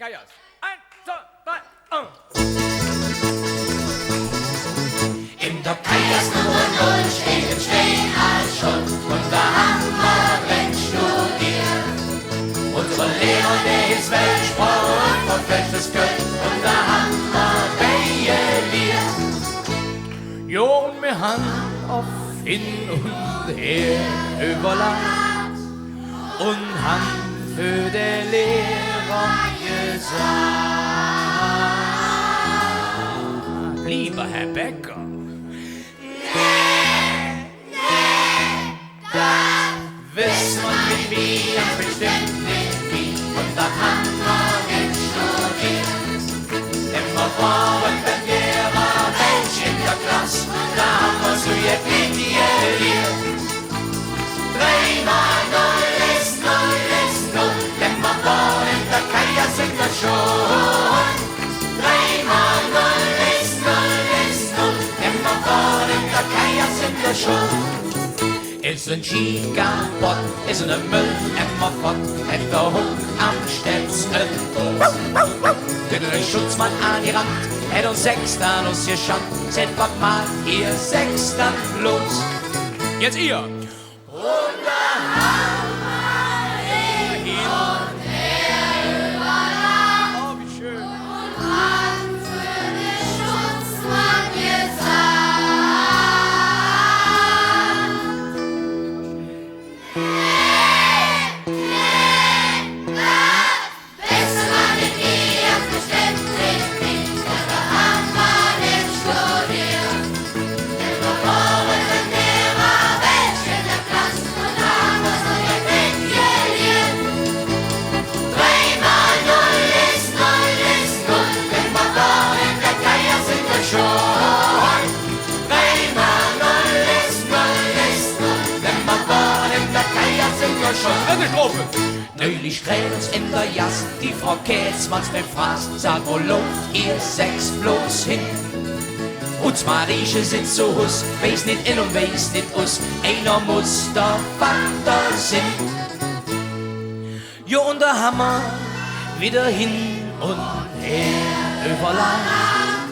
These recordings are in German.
Geiers. 1, 2, 3, In der Kajers Nummer 0 steht im Stehhals schon und der Hammer brennt studiert. Unser Lehrer, der ist Weltsprache und verfälschtes Köln und der Hammer bejeliert. Jo, und wir haben auf hin und her überlegt und haben für den Lehrer gesagt: Lieber Herr Becker, wissen wir mit mir bestimmt nicht wie und da haben wir nicht studiert. Immer waren der Lehrer Mensch in der Klasse, da haben wir so jetzt nicht geliert. 3 mal 0 ist 0 ist 0, denn wir waren in der Kajers sind wir schon. 3 mal 0 ist 0 ist 0, denn wir waren in der Kajers sind wir schon. Ist ein Skigabot, ist ein Mülleimer fort, hätt der Hund am Stelzen. Denn ein Schutzmann an die Rand, hätt uns 6 dann ausgeschankt, seht Gott mal, ihr 6 dann los. Jetzt ihr! Und der Hammer hin und her überlacht. Oh, wie schön! Und hat für den Schutzmann gesagt: Dritte Strophe! Neulich kräht uns in der Jast die Frau Kätzmanns beim Fraß. Sagt, wo lauft ihr 6 bloß hin? Und zwar Rieche sind so Hus, weiß nicht in und weiß nicht us. Einer muss der Vater sind. Jo, und der Hammer wieder hin und her überlacht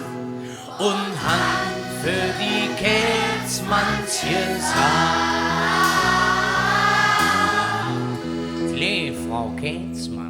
und Hand für die Kätzmanns gesagt. Frau Kätzmann.